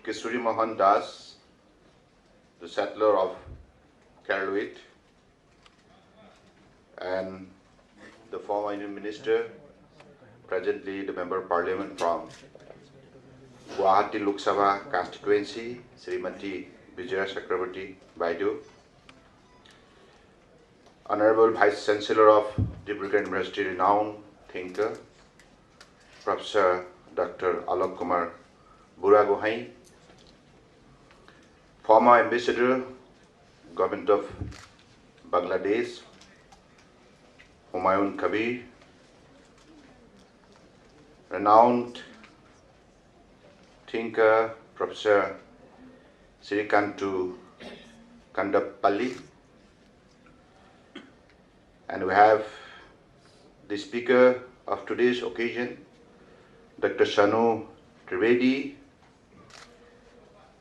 Kisuri Mohan Das, the settler of Kerala, and the former Union Minister, presently the Member of Parliament from Guwahati Lok Sabha constituency, Srimati Vijaya Chakrabarti Baidu, Honorable Vice Chancellor of Dibrugarh University, renowned thinker, Professor Dr. Alok Kumar Buragohain, former Ambassador, Government of Bangladesh, Humayun Kabir, renowned thinker, Professor Sirikantu Kandappalli, and we have the speaker of today's occasion, Dr. Shanu Trivedi,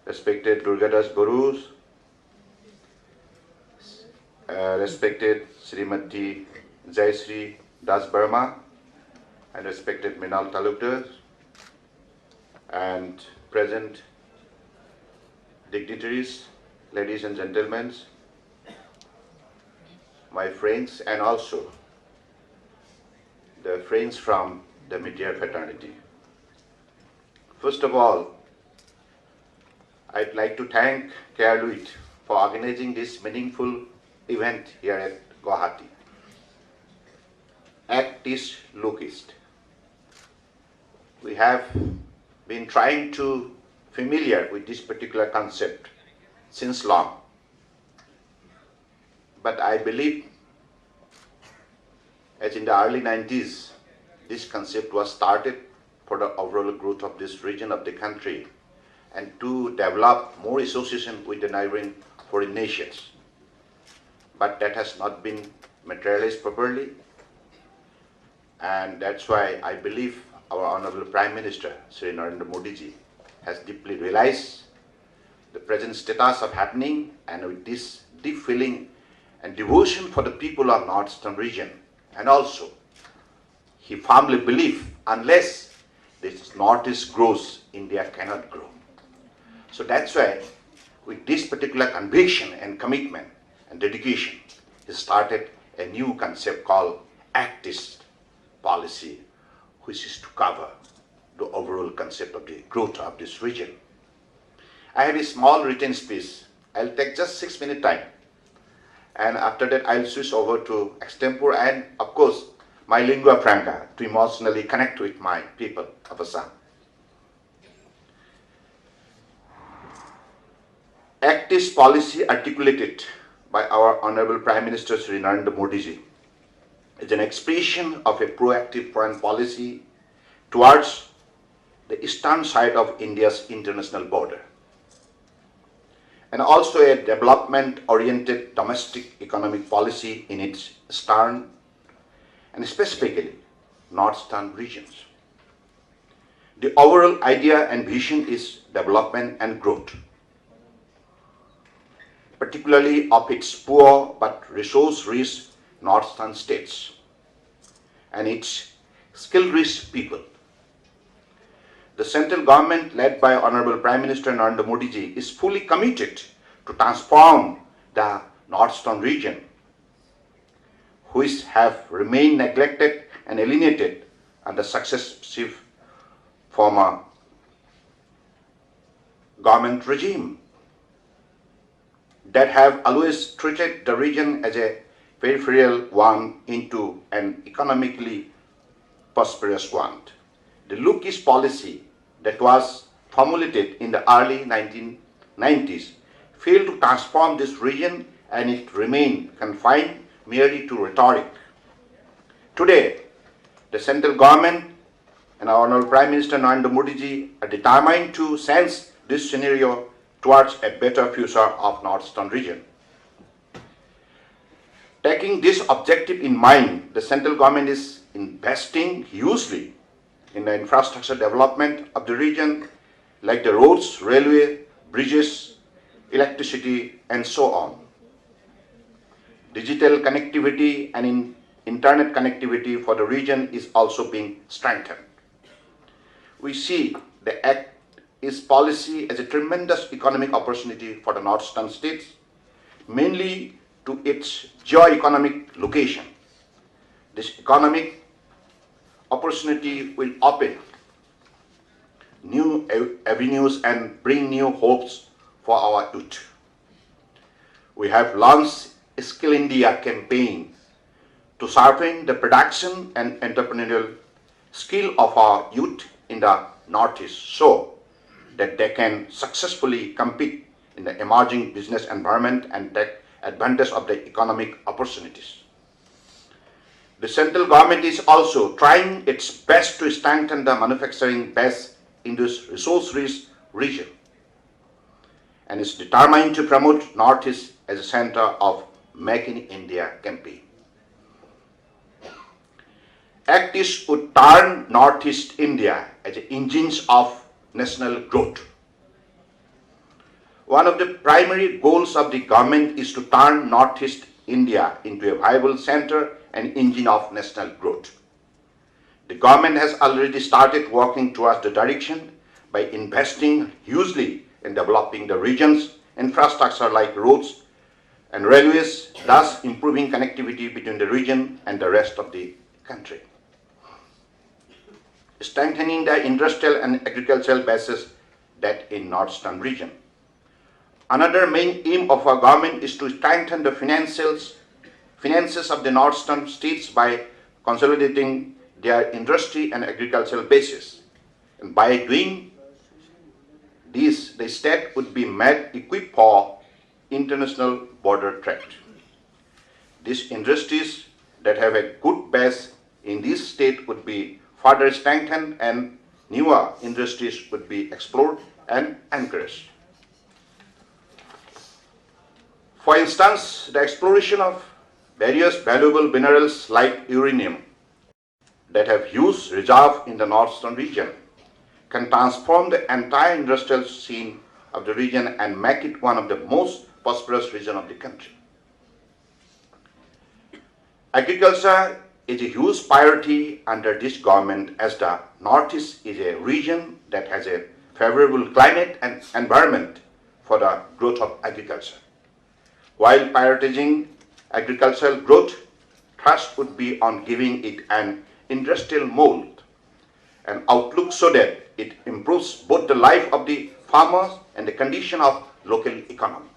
respected Durgadas Burus, respected Srimati Jayasri Das Burma, and respected Minal Talukdar, and present dignitaries, ladies and gentlemen, my friends, and also the friends from the media fraternity. First of all, I'd like to thank Kerala for organizing this meaningful event here at Guwahati. Act East, Look East. We have been trying to familiar with this particular concept since long. But I believe, as in the early 90s, this concept was started for the overall growth of this region of the country and to develop more association with the neighboring foreign nations. But that has not been materialized properly, and that's why I believe our Honorable Prime Minister, Sri Narendra Modi ji, has deeply realized the present status of happening, and with this deep feeling and devotion for the people of Northeastern region, and also he firmly believes unless this Northeast grows, India cannot grow. So that's why with this particular conviction and commitment and dedication, he started a new concept called Act East policy, which is to cover the overall concept of the growth of this region. I have a small written speech. I'll take just 6 minutes time. And after that, I'll switch over to extempore and, of course, my lingua franca to emotionally connect with my people of Assam. Act East policy articulated by our Honorable Prime Minister Sri Narendra Modi ji is an expression of a proactive foreign policy towards the eastern side of India's international border, and also a development-oriented domestic economic policy in its eastern and specifically northeastern regions. The overall idea and vision is development and growth, particularly of its poor but resource-rich northeastern states and its skill-rich people. The central government, led by Honorable Prime Minister Narendra Modi ji, is fully committed to transform the northeastern region, which have remained neglected and alienated under successive former government regime that have always treated the region as a peripheral one into an economically prosperous one. The Look East policy that was formulated in the early 1990s failed to transform this region, and it remained confined merely to rhetoric. Today, the central government and our Honorable Prime Minister Narendra Modi ji are determined to sense this scenario towards a better future of northeastern region. Taking this objective in mind, the central government is investing hugely in the infrastructure development of the region, like the roads, railway, bridges, electricity, and so on. Digital connectivity and internet connectivity for the region is also being strengthened. We see the Act its policy as a tremendous economic opportunity for the northeastern states, mainly to its geo-economic location. This economic opportunity will open new avenues and bring new hopes for our youth. We have launched a Skill India campaign to sharpen the production and entrepreneurial skill of our youth in the Northeast so that they can successfully compete in the emerging business environment and take advantage of the economic opportunities. The central government is also trying its best to strengthen the manufacturing base in this resource-rich region and is determined to promote Northeast as a center of Make in India campaign. Acts would turn Northeast India as engines of national growth. One of the primary goals of the government is to turn Northeast India into a viable center and engine of national growth. The government has already started working towards the direction by investing hugely in developing the region's infrastructure like roads and railways, thus improving connectivity between the region and the rest of the country. Strengthening the industrial and agricultural bases that in northeastern region. Another main aim of our government is to strengthen the finances of the northeastern states by consolidating their industry and agricultural bases. And by doing this, the state would be made equipped for international border trade. These industries that have a good base in this state would be further strengthened and newer industries would be explored and encouraged. For instance, the exploration of various valuable minerals like uranium that have huge reserve in the northeastern region can transform the entire industrial scene of the region and make it one of the most prosperous regions of the country. Agriculture is a huge priority under this government as the Northeast is a region that has a favorable climate and environment for the growth of agriculture. While prioritizing agricultural growth, thrust would be on giving it an industrial mold and outlook so that it improves both the life of the farmers and the condition of local economy.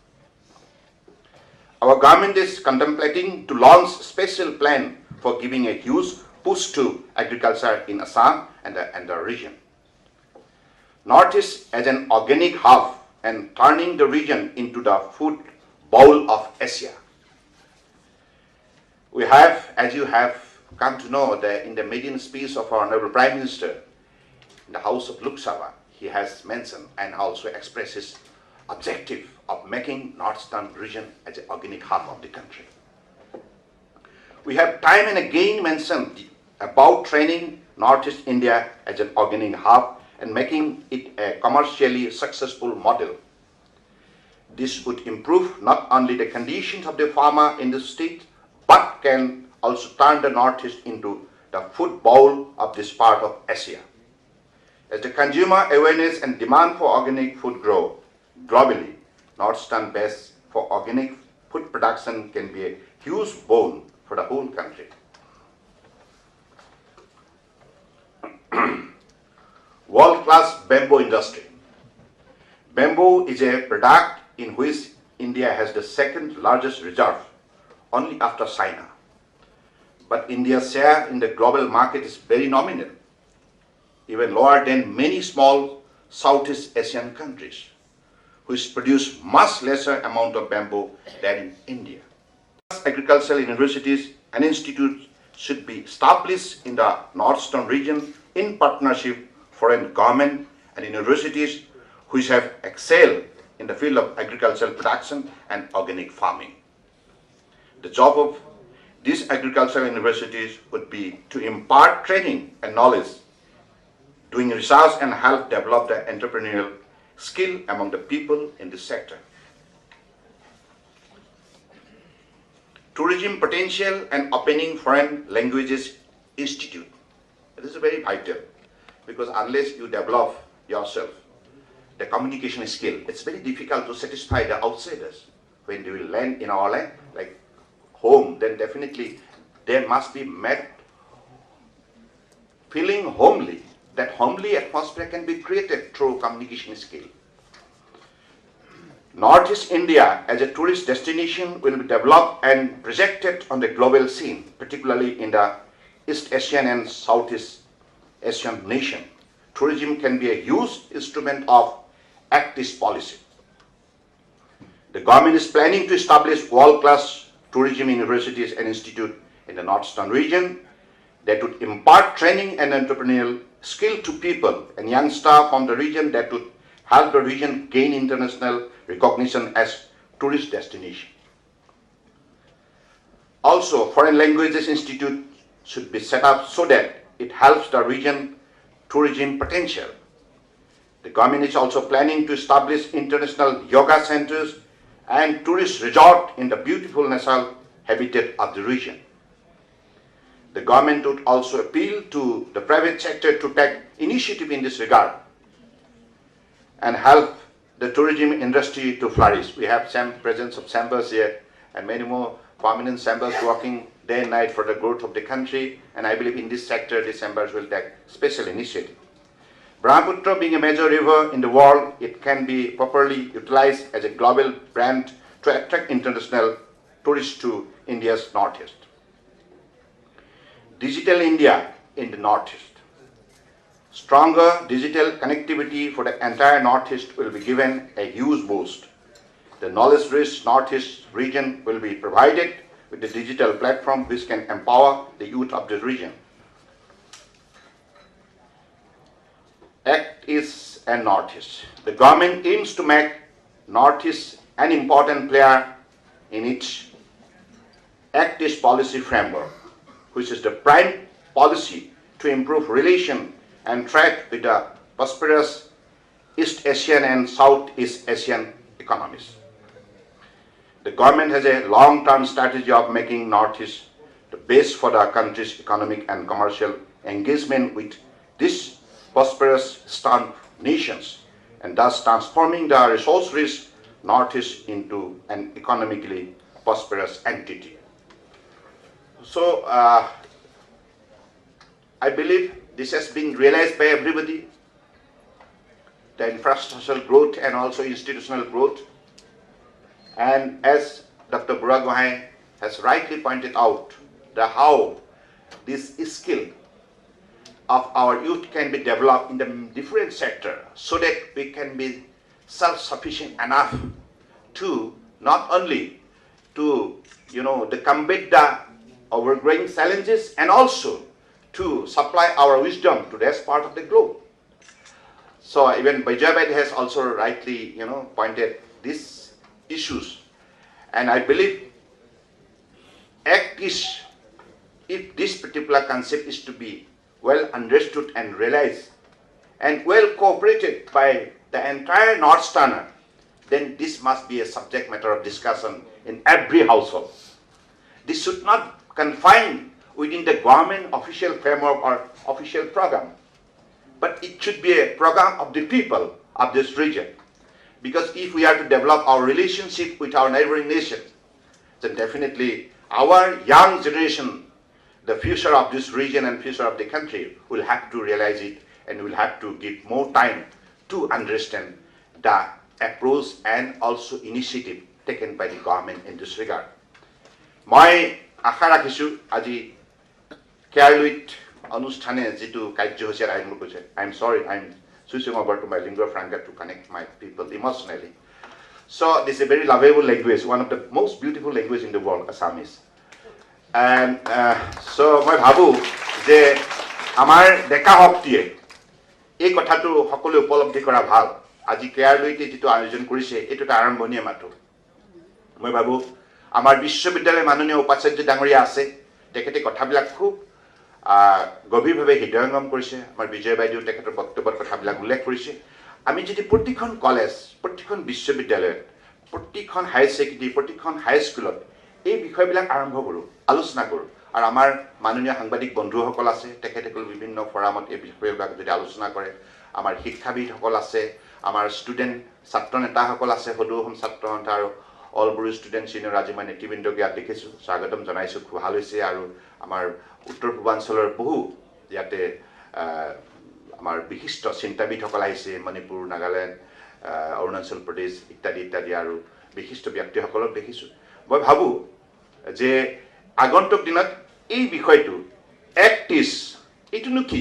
Our government is contemplating to launch a special plan for giving a huge push to agriculture in Assam and the region. Northeast as an organic hub and turning the region into the food bowl of Asia. We have, as you have come to know, that in the maiden speech of our Honorable Prime Minister in the House of Lok Sabha, he has mentioned and also expressed his objective of making northeastern region as an organic hub of the country. We have time and again mentioned about training Northeast India as an organic hub and making it a commercially successful model. This would improve not only the conditions of the farmer in the state, but can also turn the Northeast into the food bowl of this part of Asia. As the consumer awareness and demand for organic food grow globally, Northeastern base for organic food production can be a huge boon for the whole country. World-class bamboo industry. Bamboo is a product in which India has the second largest reserve, only after China. But India's share in the global market is very nominal, even lower than many small Southeast Asian countries, which produce much lesser amount of bamboo than in India. Agricultural universities and institutes should be established in the northeastern region in partnership foreign government and universities which have excelled in the field of agricultural production and organic farming. The job of these agricultural universities would be to impart training and knowledge, doing research and help develop the entrepreneurial skill among the people in this sector. Tourism potential and opening foreign languages institute. This is very vital because unless you develop yourself the communication skill. It's very difficult to satisfy the outsiders. When they will land in our land, like home, then definitely they must be met feeling homely. That homely atmosphere can be created through communication skill. Northeast India as a tourist destination will be developed and projected on the global scene, particularly in the East Asian and Southeast Asian nation. Tourism can be a huge instrument of active policy. The government is planning to establish world-class tourism universities and institutes in the northeastern region that would impart training and entrepreneurial skill to people and young staff from the region that would help the region gain international recognition as tourist destination. Also, foreign languages institute should be set up so that it helps the region tourism potential. The government is also planning to establish international yoga centers and tourist resort in the beautiful natural habitat of the region. The government would also appeal to the private sector to take initiative in this regard and help the tourism industry to flourish. We have some presence of chambers here and many more prominent chambers working day and night for the growth of the country, and I believe in this sector the chambers will take special initiative. Brahmaputra being a major river in the world, it can be properly utilized as a global brand to attract international tourists to India's northeast. Digital India in the northeast. Stronger digital connectivity for the entire northeast will be given a huge boost. The knowledge-rich northeast region will be provided with a digital platform which can empower the youth of the region. Act East and Northeast. The government aims to make Northeast an important player in its Act East policy framework, which is the prime policy to improve relation and trade with the prosperous East Asian and Southeast Asian economies. The government has a long-term strategy of making Northeast the base for the country's economic and commercial engagement with these prosperous eastern nations, and thus transforming the resource-rich Northeast into an economically prosperous entity. So, I believe this has been realized by everybody, the infrastructural growth and also institutional growth. And as Dr. Buragohain has rightly pointed out, how this skill of our youth can be developed in the different sectors so that we can be self-sufficient enough to not only to combat the overgrowing challenges and also to supply our wisdom to the rest part of the globe. So even Bajabad has also rightly pointed these issues, and I believe Act is, if this particular concept is to be well understood and realized and well cooperated by the entire Northeasterner, then this must be a subject matter of discussion in every household. This should not confine within the government official framework or official program, but it should be a program of the people of this region. Because if we are to develop our relationship with our neighboring nations, then definitely our young generation, the future of this region and future of the country, will have to realize it and will have to give more time to understand the approach and also initiative taken by the government in this regard. মই আশা ৰাখিছোঁ আজি কেয়াৰলুইত অনুষ্ঠানে যিটো কাৰ্যসূচী আৰম্ভ কৰিছে, I'm sorry, I'm switching over to my lingua franca to connect my people emotionally. So this is a very lovable language, one of the most beautiful languages in the world, Assamese. And so মই ভাবোঁ যে আমাৰ ডেকা শক্তিয়ে এই কথাটো সকলোৱে উপলব্ধি কৰা ভাল। আজি কেয়াৰলুইতে যিটো আয়োজন কৰিছে এইটো এটা আৰম্ভণিয়ে মাত্ৰ। মই ভাবোঁ আমাৰ বিশ্ববিদ্যালয়ৰ মাননীয় উপাচাৰ্য ডাঙৰীয়া আছে, তেখেতে কথাবিলাক খুব গভীৰভাৱে হৃদয়ঙ্গম কৰিছে। আমাৰ বিজয় বাইদেউ তেখেতৰ বক্তব্যত কথাবিলাক উল্লেখ কৰিছে। আমি যদি প্ৰতিখন কলেজ, প্ৰতিখন বিশ্ববিদ্যালয়ত, প্ৰতিখন হাই ছেকেণ্ডেৰী, প্ৰতিখন হাইস্কুলত এই বিষয়বিলাক আৰম্ভ কৰোঁ, আলোচনা কৰোঁ, আৰু আমাৰ মাননীয় সাংবাদিক বন্ধুসকল আছে, তেখেতসকল বিভিন্ন ফৰামত এই বিষয়বিলাক যদি আলোচনা কৰে, আমাৰ শিক্ষাবিদসকল আছে, আমাৰ ষ্টুডেণ্ট ছাত্ৰ নেতাসকল আছে, সদৌ অসম ছাত্ৰ সন্থা আৰু অল বড়ো ষ্টুডেণ্ট ইউনিয়নৰ আজি মই নেতৃবৃন্দক ইয়াত দেখিছোঁ, স্বাগতম জনাইছোঁ, খুব ভাল হৈছে। আৰু আমাৰ উত্তৰ পূৰ্বাঞ্চলৰ বহু ইয়াতে আমাৰ বিশিষ্ট চিন্তাবিদসকল আহিছে, মণিপুৰ, নাগালেণ্ড, অৰুণাচল প্ৰদেশ ইত্যাদি ইত্যাদি, আৰু বিশিষ্ট ব্যক্তিসকলক দেখিছোঁ। মই ভাবোঁ যে আগন্তুক দিনত এই বিষয়টো এক্টিছ এইটোনো কি,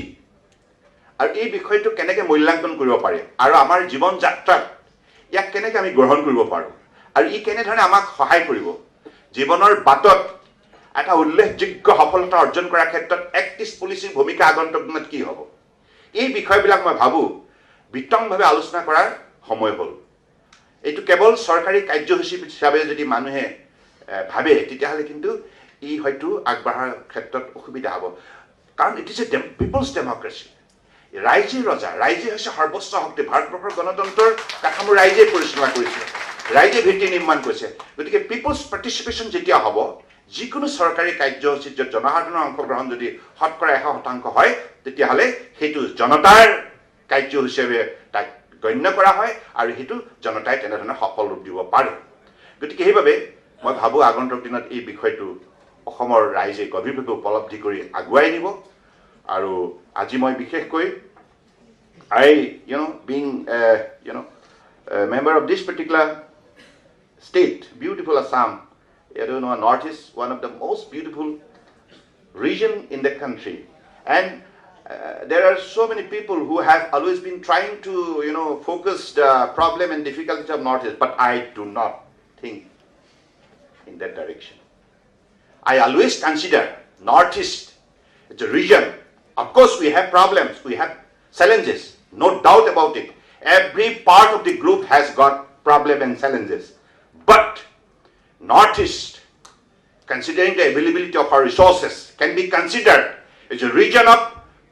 আৰু এই বিষয়টো কেনেকৈ মূল্যাংকন কৰিব পাৰে, আৰু আমাৰ জীৱন যাত্ৰাত ইয়াক কেনেকৈ আমি গ্ৰহণ কৰিব পাৰোঁ, আৰু ই কেনেধৰণে আমাক সহায় কৰিব জীৱনৰ বাটত এটা উল্লেখযোগ্য সফলতা অৰ্জন কৰাৰ ক্ষেত্ৰত এক্টিছ পলিচিৰ ভূমিকা আগন্তুক দিনত কি হ'ব, এই বিষয়বিলাক মই ভাবোঁ বিতংভাৱে আলোচনা কৰাৰ সময় হ'ল। এইটো কেৱল চৰকাৰী কাৰ্যসূচী হিচাপে যদি মানুহে ভাবে তেতিয়াহ'লে কিন্তু ই হয়তো আগবঢ়াৰ ক্ষেত্ৰত অসুবিধা হ'ব, কাৰণ it is a people's democracy. ৰাইজে ৰজা, ৰাইজে হৈছে সৰ্বোচ্চ শক্তি। ভাৰতবৰ্ষৰ গণতন্ত্ৰৰ কাঠামো ৰাইজে পৰিচালনা কৰিছে, ৰাইজে ভিত্তি নিৰ্মাণ কৰিছে। গতিকে পিপলছ পাৰ্টিচিপেশ্যন যেতিয়া হ'ব, যিকোনো চৰকাৰী কাৰ্যসূচীত য'ত জনসাধাৰণৰ অংশগ্ৰহণ যদি শতকৰা 100% হয়, তেতিয়াহ'লে সেইটো জনতাৰ কাৰ্যসূচী হিচাপে তাক গণ্য কৰা হয়, আৰু সেইটো জনতাই তেনেধৰণে সফল ৰূপ দিব পাৰে। গতিকে সেইবাবে মই ভাবোঁ আগন্তুক দিনত এই বিষয়টো অসমৰ ৰাইজে গভীৰভাৱে উপলব্ধি কৰি আগুৱাই নিব। আৰু আজি মই বিশেষকৈ being member of this particular state, beautiful Assam, Northeast, one of the most beautiful region in the country, and there are so many people who have always been trying to focus the problem and difficulties of Northeast, but I do not think in that direction. I always consider Northeast as a region. Of course, we have problems, we have challenges, no doubt about it. Every part of the group has got problems and challenges. But Northeast, considering the availability of our resources, can be considered as a region of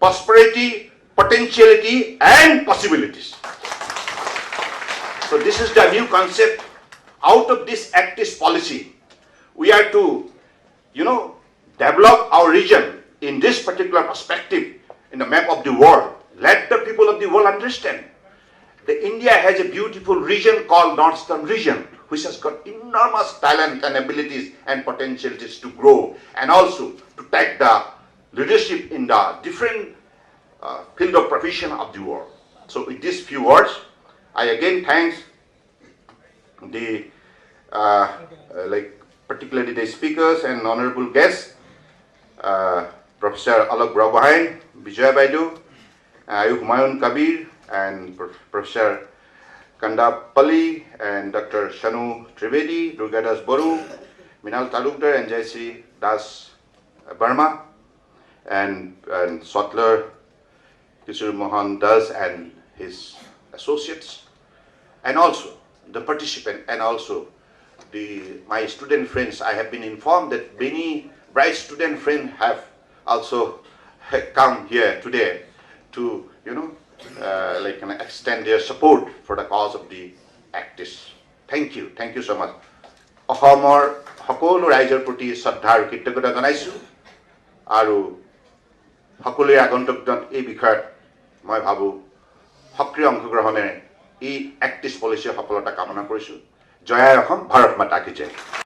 prosperity, potentiality, and possibilities. So this is the new concept. Out of this Actis policy, we are to, develop our region in this particular perspective in the map of the world. Let the people of the world understand that India has a beautiful region called Northeastern region, which has got enormous talent and abilities and potentialities to grow, and also to take the leadership in the different field of profession of the world. So with these few words, I again thank the particularly the speakers and honorable guests, Professor Alok Brabahain, Vijay Baidu, Humayun Kabir, and Professor Kanda Pali, and Dr. Shanu Trivedi, Durgadas Boru, Minal Talukdar, and Jaisri Das Burma, and Sotler Kishore Mohan Das and his associates, and also the participant, and also my student friends. I have been informed that many bright student friends have also come here today to extend their support for the cause of the Actis. Thank you so much. অসমৰ সকলো ৰাইজৰ প্ৰতি শ্ৰদ্ধা আৰু কৃতজ্ঞতা জনাইছোঁ, আৰু সকলোৱে আগন্তুক দিনত এই বিষয়ত মই ভাবোঁ সক্ৰিয় অংশগ্ৰহণেৰে এই Actis পলিচিৰ সফলতা কামনা কৰিছোঁ। জয় অসম, ভাৰত মাতা কি জয়।